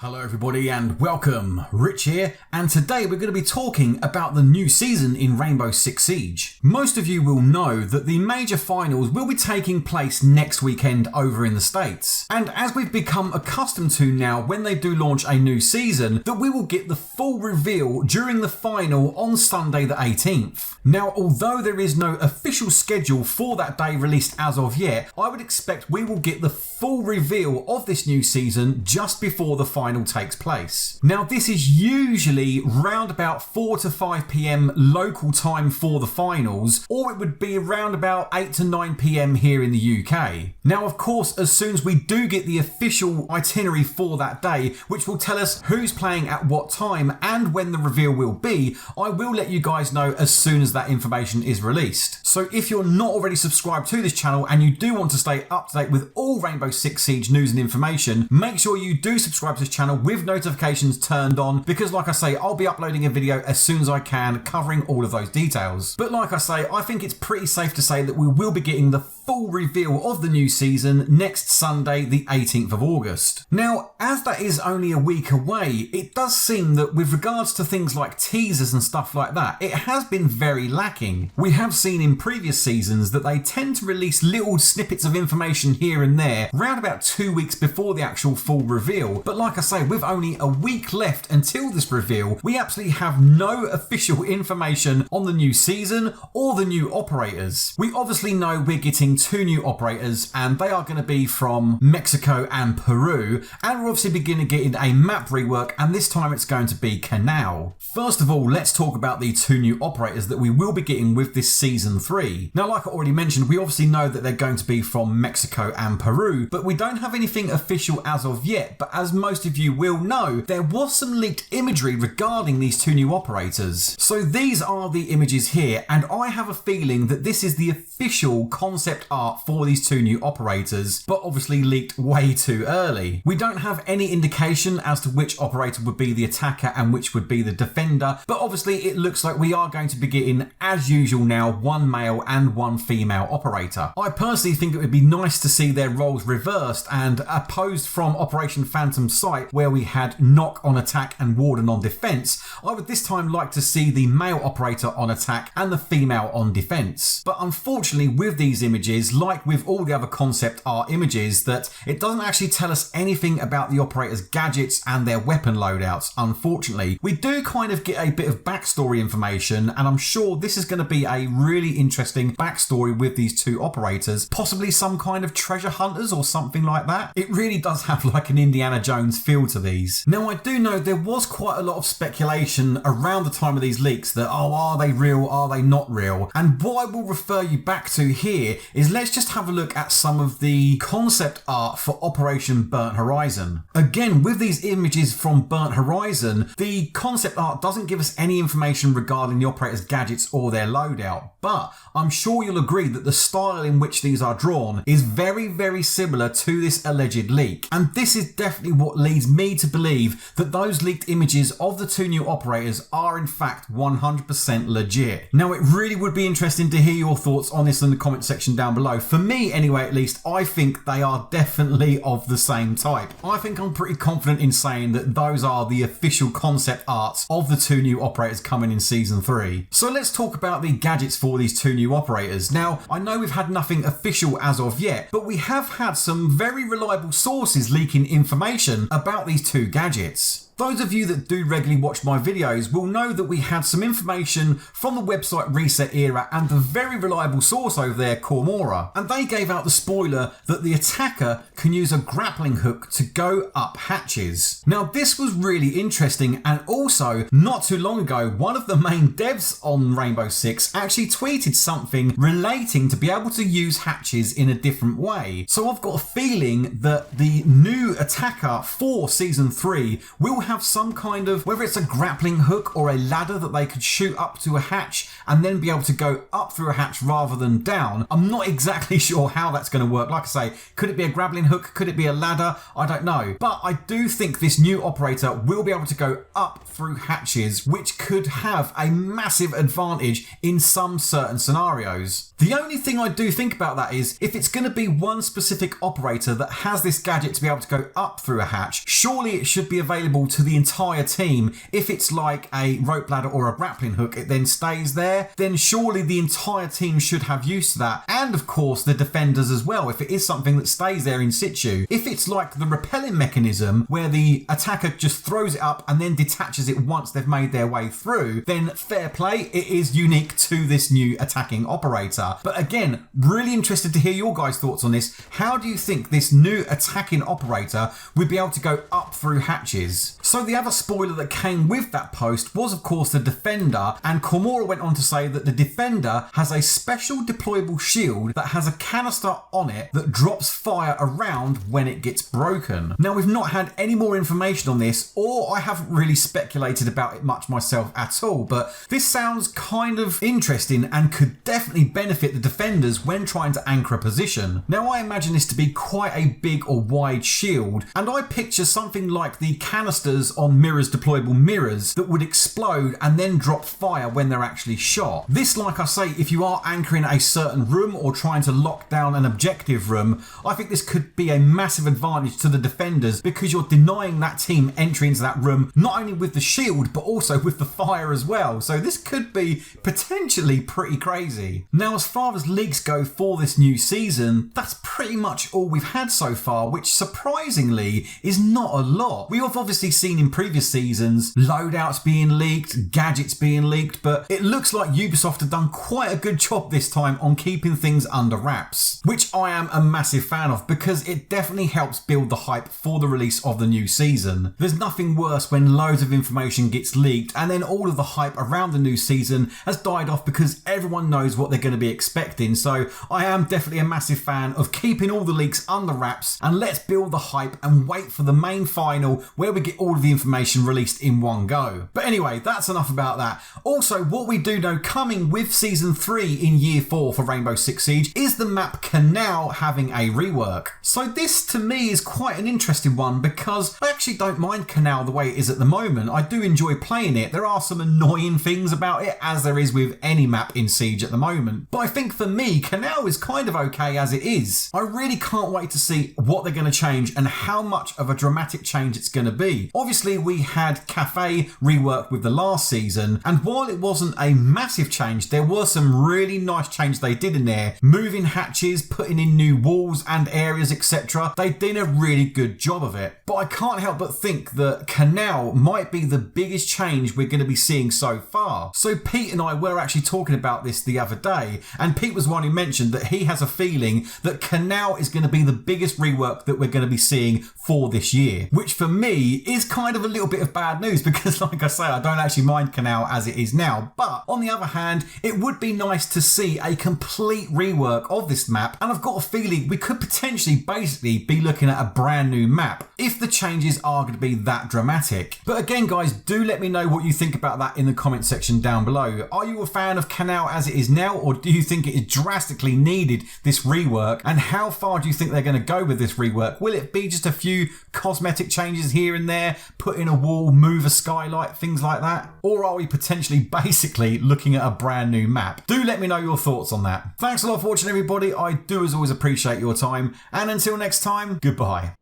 Hello everybody and welcome, Rich here, and today we're going to be talking about the new season in Rainbow Six Siege. Most of you will know that the major finals will be taking place next weekend over in the States, and as we've become accustomed to now when they do launch a new season, that we will get the full reveal during the final on Sunday the 18th. Now, although there is no official schedule for that day released as of yet, I would expect we will get the full reveal of this new season just before the final takes place. Now, this is usually round about 4 to 5 p.m. local time for the finals, or it would be around about 8 to 9 p.m. here in the UK. Now, of course, as soon as we do get the official itinerary for that day, which will tell us who's playing at what time and when the reveal will be, I will let you guys know as soon as that information is released. So if you're not already subscribed to this channel and you do want to stay up to date with all Rainbow Six Siege news and information, make sure you do subscribe to this channel with notifications turned on, because like I say, I'll be uploading a video as soon as I can covering all of those details. But like I say, I think it's pretty safe to say that we will be getting the full reveal of the new season next Sunday, the 18th of August. Now, as that is only a week away, it does seem that with regards to things like teasers and stuff like that, it has been very lacking. We have seen in previous seasons that they tend to release little snippets of information here and there around about 2 weeks before the actual full reveal. But like I say, with only a week left until this reveal, we absolutely have no official information on the new season or the new operators. We obviously know we're getting 2 new operators, and they are going to be from Mexico and Peru, and we're obviously beginning getting a map rework, and this time it's going to be Canal. First of all, let's talk about the 2 new operators that we will be getting with this season 3. Now, like I already mentioned, we obviously know that they're going to be from Mexico and Peru, but we don't have anything official as of yet. But as most of you will know, there was some leaked imagery regarding these 2 new operators. So these are the images here, and I have a feeling that this is the official concept art for these 2 new operators, but obviously leaked way too early. We don't have any indication as to which operator would be the attacker and which would be the defender, but obviously it looks like we are going to be getting, as usual now, 1 male and 1 female operator. I personally think it would be nice to see their roles reversed and opposed from Operation Phantom Sight, where we had Knock on attack and Warden on defense. I would this time like to see the male operator on attack and the female on defense. But unfortunately with these images, like with all the other concept art images, that it doesn't actually tell us anything about the operator's gadgets and their weapon loadouts, unfortunately. We do kind of get a bit of backstory information, and I'm sure this is going to be a really interesting backstory with these 2 operators, possibly some kind of treasure hunters or something like that. It really does have like an Indiana Jones feel to these. Now, I do know there was quite a lot of speculation around the time of these leaks that, oh, are they real, are they not real? And what I will refer you back to here is let's just have a look at some of the concept art for Operation Burnt Horizon. Again, with these images from Burnt Horizon, the concept art doesn't give us any information regarding the operator's gadgets or their loadout, but I'm sure you'll agree that the style in which these are drawn is very, very similar to this alleged leak. And this is definitely what leads me to believe that those leaked images of the 2 new operators are in fact 100% legit. Now, it really would be interesting to hear your thoughts on this in the comment section down below. For me anyway, at least, I think they are definitely of the same type. I think I'm pretty confident in saying that those are the official concept arts of the 2 new operators coming in season 3. So let's talk about the gadgets for these 2 new operators. Now, I know we've had nothing official as of yet, but we have had some very reliable sources leaking information about these 2 gadgets. Those of you that do regularly watch my videos will know that we had some information from the website Reset Era and the very reliable source over there, Cormora, and they gave out the spoiler that the attacker can use a grappling hook to go up hatches. Now, this was really interesting, and also not too long ago one of the main devs on Rainbow Six actually tweeted something relating to be able to use hatches in a different way. So I've got a feeling that the new attacker for season 3 will have some kind of, whether it's a grappling hook or a ladder that they could shoot up to a hatch and then be able to go up through a hatch rather than down. I'm not exactly sure how that's going to work. Like I say, could it be a grappling hook? Could it be a ladder? I don't know. But I do think this new operator will be able to go up through hatches, which could have a massive advantage in some certain scenarios. The only thing I do think about that is if it's going to be one specific operator that has this gadget to be able to go up through a hatch, surely it should be available to the entire team. If it's like a rope ladder or a grappling hook, it then stays there, then surely the entire team should have use to that. And of course the defenders as well, if it is something that stays there in situ. If it's like the repelling mechanism where the attacker just throws it up and then detaches it once they've made their way through, then fair play, it is unique to this new attacking operator. But again, really interested to hear your guys' thoughts on this. How do you think this new attacking operator would be able to go up through hatches? So the other spoiler that came with that post was of course the defender, and Komura went on to say that the defender has a special deployable shield that has a canister on it that drops fire around when it gets broken. Now we've not had any more information on this, or I haven't really speculated about it much myself at all, but this sounds kind of interesting and could definitely benefit the defenders when trying to anchor a position. Now I imagine this to be quite a big or wide shield, and I picture something like the canisters on mirrors, deployable mirrors, that would explode and then drop fire when they're actually shot. This, like I say, if you are anchoring a certain room or trying to lock down an objective room, I think this could be a massive advantage to the defenders because you're denying that team entry into that room, not only with the shield but also with the fire as well. So this could be potentially pretty crazy. Now as far as leaks go for this new season, that's pretty much all we've had so far, which surprisingly is not a lot. We have obviously seen in previous seasons loadouts being leaked, gadgets being leaked, but it looks like Ubisoft have done quite a good job this time on keeping things under wraps, which I am a massive fan of because it definitely helps build the hype for the release of the new season. There's nothing worse when loads of information gets leaked and then all of the hype around the new season has died off because everyone knows what they're going to be expecting. So I am definitely a massive fan of keeping all the leaks under wraps, and let's build the hype and wait for the main final where we get all of the information released in one go. But anyway, that's enough about that. Also, what we do know coming with Season 3 in Year 4 for Rainbow Six Siege is the map Canal having a rework. So this to me is quite an interesting one because I actually don't mind Canal the way it is at the moment. I do enjoy playing it. There are some annoying things about it, as there is with any map in Siege at the moment. But I think for me, Canal is kind of okay as it is. I really can't wait to see what they're going to change and how much of a dramatic change it's going to be. Obviously, we had Cafe rework with the last season, and while it wasn't a massive change, there were some really nice changes they did in there. Moving hatches, putting in new walls and areas, etc. They did a really good job of it. But I can't help but think that Canal might be the biggest change we're going to be seeing so far. So Pete and I were actually talking about this the other day, and Pete was one who mentioned that he has a feeling that Canal is going to be the biggest rework that we're going to be seeing for this year, which for me is kind of a little bit of bad news because like I say, I don't actually mind Canal as it is now. But on the other hand, it would be nice to see a complete rework of this map, and I've got a feeling we could potentially basically be looking at a brand new map if the changes are going to be that dramatic. But again guys, do let me know what you think about that in the comment section down below. Are you a fan of Canal as it is now, or do you think it is drastically needed this rework, and how far do you think they're going to go with this rework? Will it be just a few cosmetic changes here and there, put in a wall, move a skylight, things like that? Or are we potentially basically looking at a brand new map? Do let me know your thoughts on that. Thanks a lot for watching everybody. I do as always appreciate your time, and until next time, goodbye.